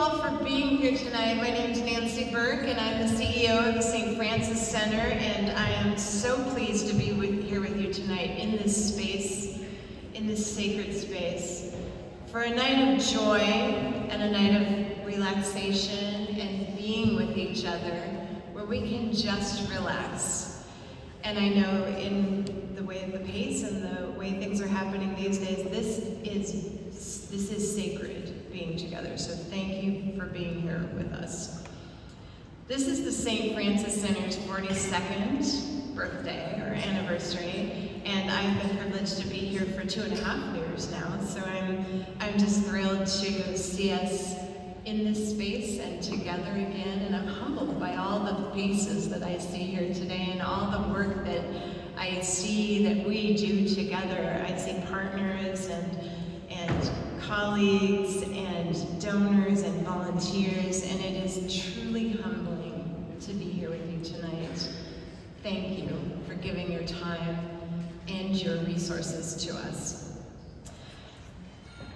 all for being here tonight. My name is Nancy Burke, and I'm the CEO of the St. Francis Center, and I am so pleased to be here with you tonight in this space, in this sacred space, for a night of joy and a night of relaxation and being with each other, where we can just relax. And I know in the way of the pace and the way things are happening these days, this is sacred, being together. So thank you for being here with us. This is the St. Francis Center's 42nd birthday or anniversary, and I've been privileged to be here for 2.5 years now. So I'm just thrilled to see us in this space and together again, and I'm humbled by all the faces that I see here today and all the work that I see that we do together. I see partners and colleagues and donors and volunteers, and it is truly humbling to be here with you tonight. Thank you for giving your time and your resources to us.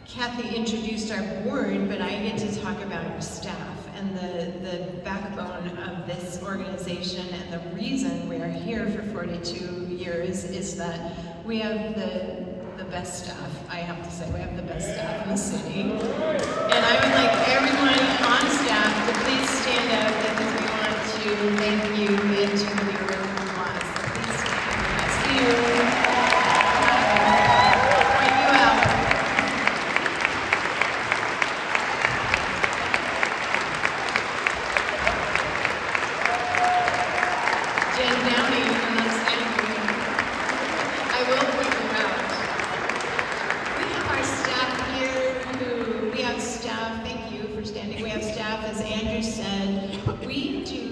Kathy introduced our board, but I get to talk about our staff and the backbone of this organization, and the reason we are here for 42 years is that we have the best staff. I have to say, we have the best staff in the city. And I would like everyone on staff to please stand up because we want to thank you and to give you a round of applause. So please stand up. I see you. Point you out. Jen Downey from the city. I will point you out. Thank you for standing. We have staff, as Andrew said. We do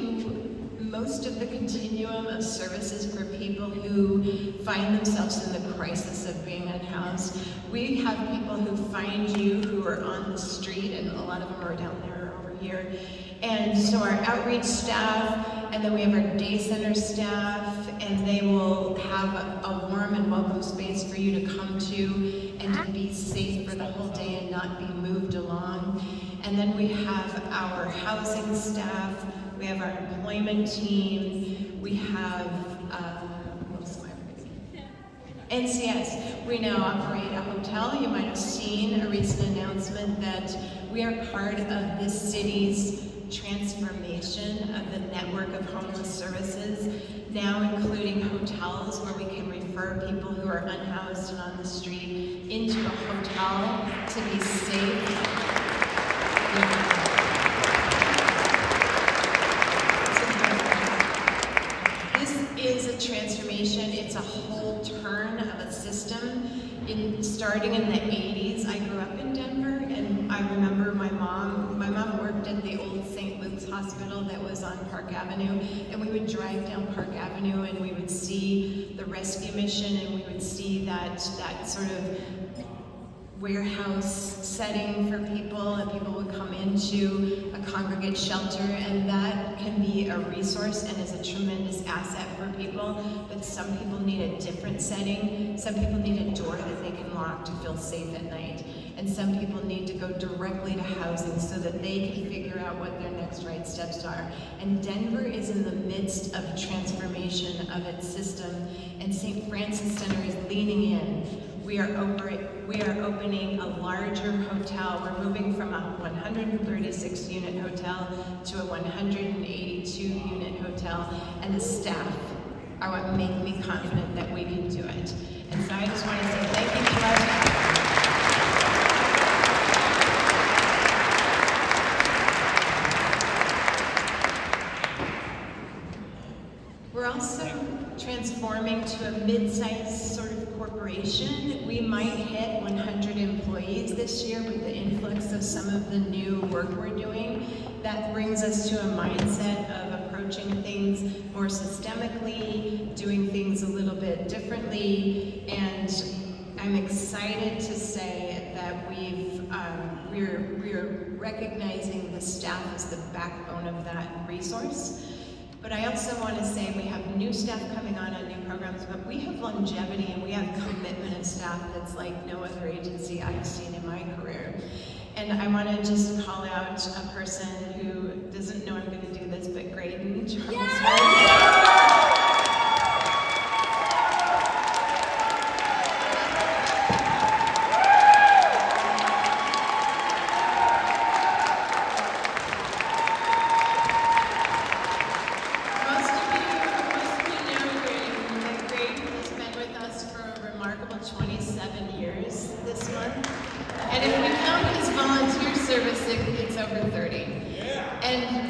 most of the continuum of services for people who find themselves in the crisis of being unhoused. We have people who find you who are on the street, and a lot of them are down there or over here. And so our outreach staff, and then we have our day center staff, and they will have a warm and welcome space for you to come to and to be safe for the whole day and not be moved along. And then we have our housing staff, we have our employment team, we have, NCS. We now operate a hotel. You might have seen a recent announcement that we are part of this city's transformation of the network of homeless services, now including hotels where we can refer people who are unhoused and on the street into a hotel to be safe. This is a transformation. It's a whole turn of a system. Starting in the 80s, I grew up in Denver, and I remember my mom worked at the old St. Luke's Hospital that was on Park Avenue, and we would drive down Park Avenue and we would see the rescue mission, and we would see that sort of warehouse setting for people, and people would come into a congregate shelter, and that can be a resource and is a tremendous asset for people. But some people need a different setting. Some people need a door that they can lock to feel safe at night. And some people need to go directly to housing so that they can figure out what their next right steps are. And Denver is in the midst of transformation of its system, and St. Francis Center is leaning in. We are opening a larger hotel. We're moving from a 136-unit hotel to a 182-unit hotel, and the staff are what make me confident that we can do it. And so I just want to say thank you to our staff. We're also transforming to a mid-sized sort of corporation. We might hit 100 employees this year with the influx of some of the new work we're doing. That brings us to a mindset of approaching things more systemically, doing things a little bit differently, and I'm excited to say that we're recognizing the staff as the backbone of that resource. But I also want to say we have new staff coming on new programs, but we have longevity and we have commitment of staff that's like no other agency I've seen in my career. And I want to just call out a person who doesn't know I'm going to do this, but Graydon Charles. Yeah! It's over 30. Yeah. And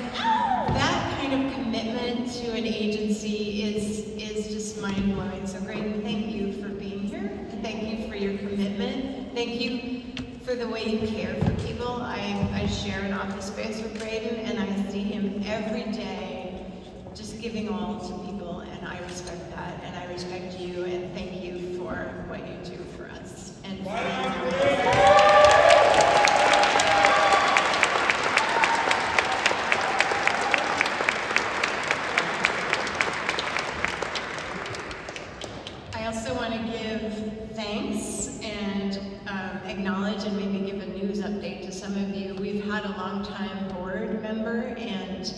that kind of commitment to an agency is just mind-blowing. So Graydon, thank you for being here. Thank you for your commitment. Thank you for the way you care for people. I share an office space with Graydon, and I see him every day just giving all to people, and I respect that, and I respect you, and thank you for what you do for us. And I also want to give thanks and acknowledge and maybe give a news update to some of you. We've had a long-time board member, and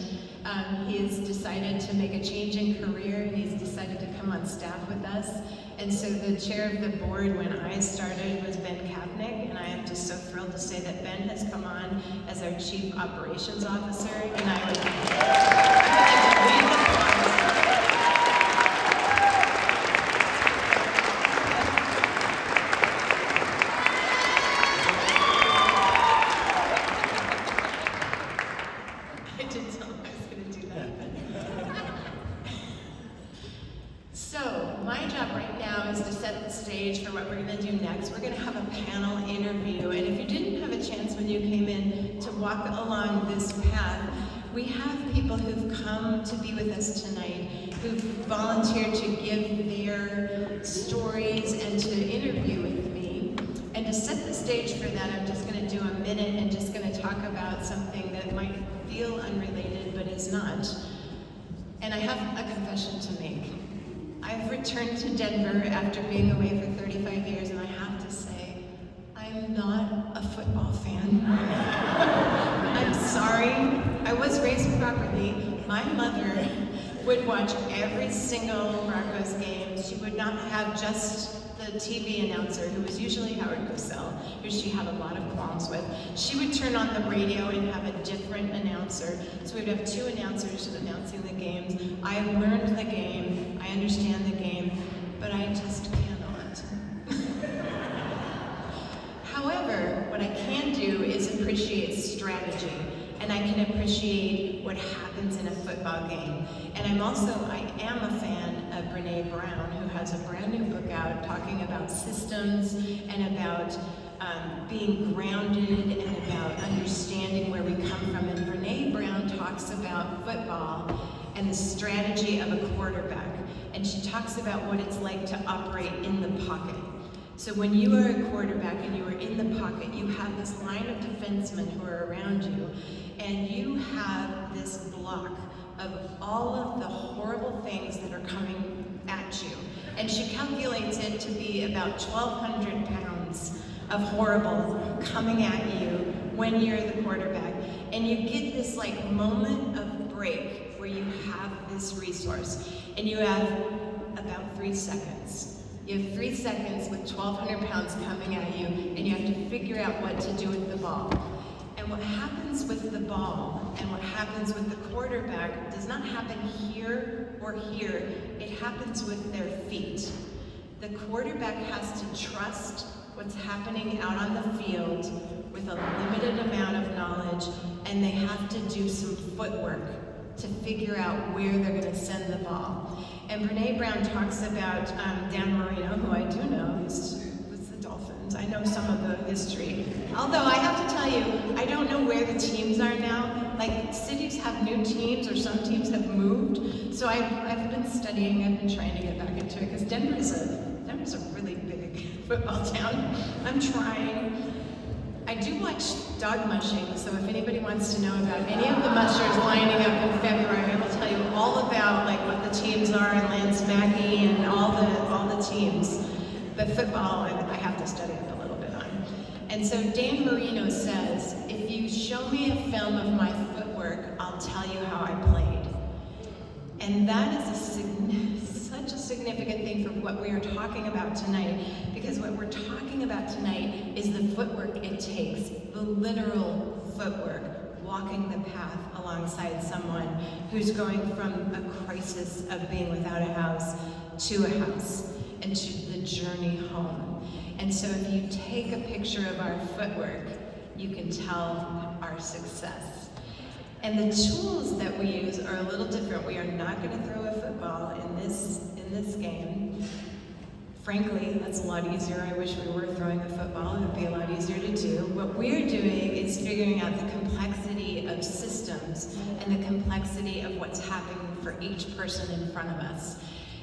he's decided to make a change in career, and he's decided to come on staff with us. And so the chair of the board when I started was Ben Kapnick, and I am just so thrilled to say that Ben has come on as our Chief Operations Officer, and I would So, my job right now is to set the stage for what we're going to do next. We're going to have a panel interview, and if you didn't have a chance when you came in to walk along this path, we have people who've come to be with us tonight, who've volunteered to give their stories and to interview with me. And to set the stage for that, I'm just going to do a minute and just going to talk about something that might feel unrelated, but is not. And I have a confession to make. I've returned to Denver after being away for 35 years, and I have to say, I'm not a football fan. I'm sorry. I was raised properly. My mother would watch every single Broncos game. She would not have just the TV announcer, who was usually Howard Cosell, who she had a lot of qualms with. She would turn on the radio and have a different announcer. So we'd have two announcers announcing the games. I learned the game, I understand the game, but I just cannot. However, what I can do is appreciate strategy, and I can appreciate what happens in a football game. And I am a fan of Brene Brown, who has a brand new book out talking about systems and about being grounded and about understanding where we come from. And Brene Brown talks about football and the strategy of a quarterback. And she talks about what it's like to operate in the pocket. So when you are a quarterback and you are in the pocket, you have this line of defensemen who are around you, and you have this block of all of the horrible things that are coming at you. And she calculates it to be about 1,200 pounds of horrible coming at you when you're the quarterback. And you get this like moment of break where you have this resource, and you have about 3 seconds. You have 3 seconds with 1,200 pounds coming at you, and you have to figure out what to do with the ball. And what happens with the ball and what happens with the quarterback does not happen here or here. It happens with their feet. The quarterback has to trust what's happening out on the field with a limited amount of knowledge, and they have to do some footwork to figure out where they're going to send the ball. And Brene Brown talks about Dan Marino, who I do know, who's with the Dolphins. I know some of the history. Although I have to tell you, I don't know where the teams are now. Like, cities have new teams, or some teams have moved. So I've been studying, I've been trying to get back into it, because Denver's a really big football town. I'm trying. I do watch dog mushing, so if anybody wants to know about any of the mushers lining up in February, I will tell you all about like what the teams are, and Lance Mackey and all the teams. But football, I have to study up a little bit on. And so Dan Marino says, if you show me a film of my footwork, I'll tell you how I played. And that is such a significant thing for what we are talking about tonight, because what we're talking about tonight is the footwork it takes, the literal footwork, walking the path alongside someone who's going from a crisis of being without a house to a house and to the journey home. And so if you take a picture of our footwork, you can tell our success. And the tools that we use are a little different. We are not going to throw a football in this game. Frankly, that's a lot easier. I wish we were throwing a football. It would be a lot easier to do. What we're doing is figuring out the complexity of systems and the complexity of what's happening for each person in front of us.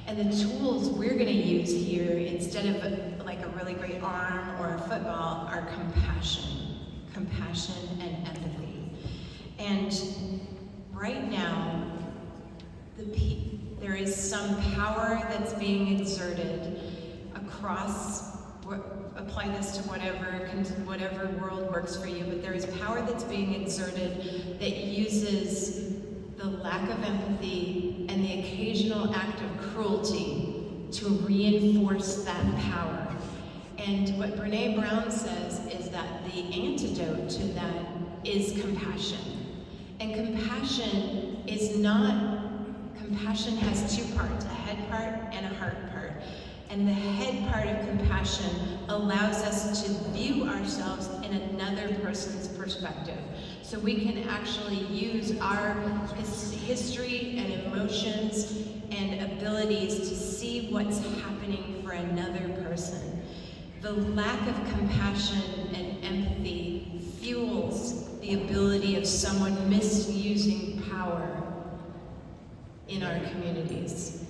And the tools we're going to use here, instead of like a really great arm or a football, are compassion and empathy. And right now, there is some power that's being exerted across, apply this to whatever world works for you, but there is power that's being exerted that uses the lack of empathy and the occasional act of cruelty to reinforce that power. And what Brene Brown says is that the antidote to that is compassion. And compassion has two parts, a head part and a heart part. And the head part of compassion allows us to view ourselves in another person's perspective. So we can actually use our history and emotions and abilities to see what's happening for another person. The lack of compassion and empathy fuels the ability of someone misusing power in our communities.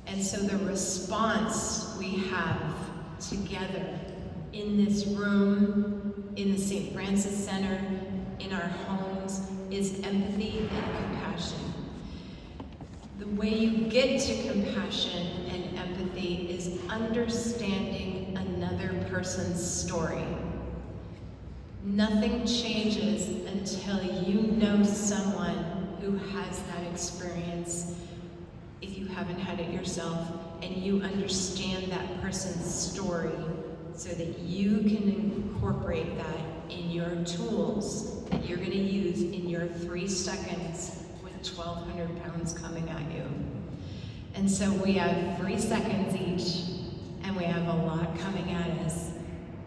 And so the response we have together in this room, in the St. Francis Center, in our homes, is empathy and compassion. The way you get to compassion and empathy is understanding another person's story. Nothing changes until you know someone who has that experience, if you haven't had it yourself, and you understand that person's story so that you can incorporate that in your tools that you're going to use in your 3 seconds with 1,200 pounds coming at you. And so we have 3 seconds each, and we have a lot coming at us,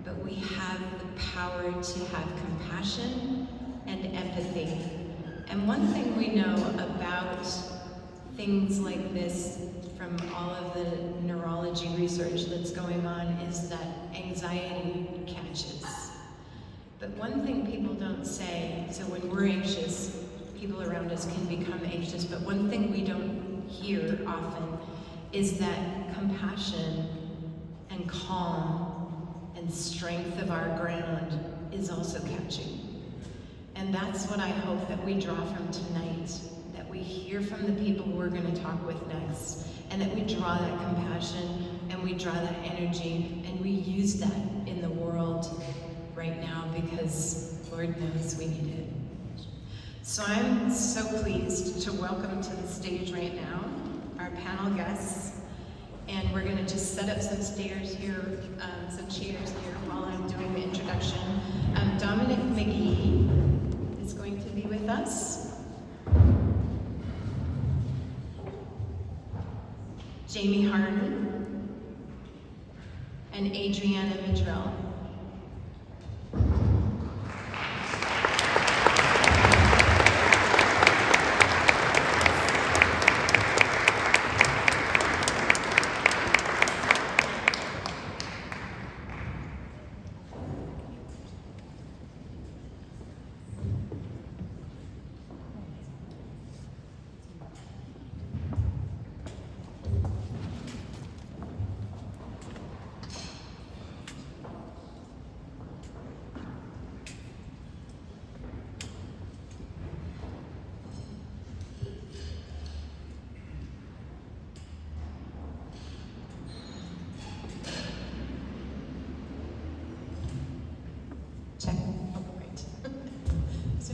but we have the power to have compassion and empathy. And one thing we know about things like this from all of the neurology research that's going on is that anxiety catches. But one thing people don't say, so when we're anxious, people around us can become anxious, but one thing we don't hear often is that compassion and calm and strength of our ground is also catching. And that's what I hope that we draw from tonight, that we hear from the people we're going to talk with next, and that we draw that compassion and we draw that energy and we use that in the world right now, because Lord knows we need it. So I'm so pleased to welcome to the stage right now our panel guests, and we're going to just set up some chairs here while I'm doing the introduction. Dominic McGee is going to be with us. Jamie Harden and Adriana Madrell.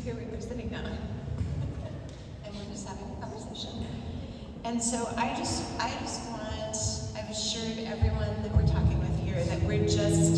here we're sitting down. And we're just having a conversation. And so I've assured everyone that we're talking with here that we're just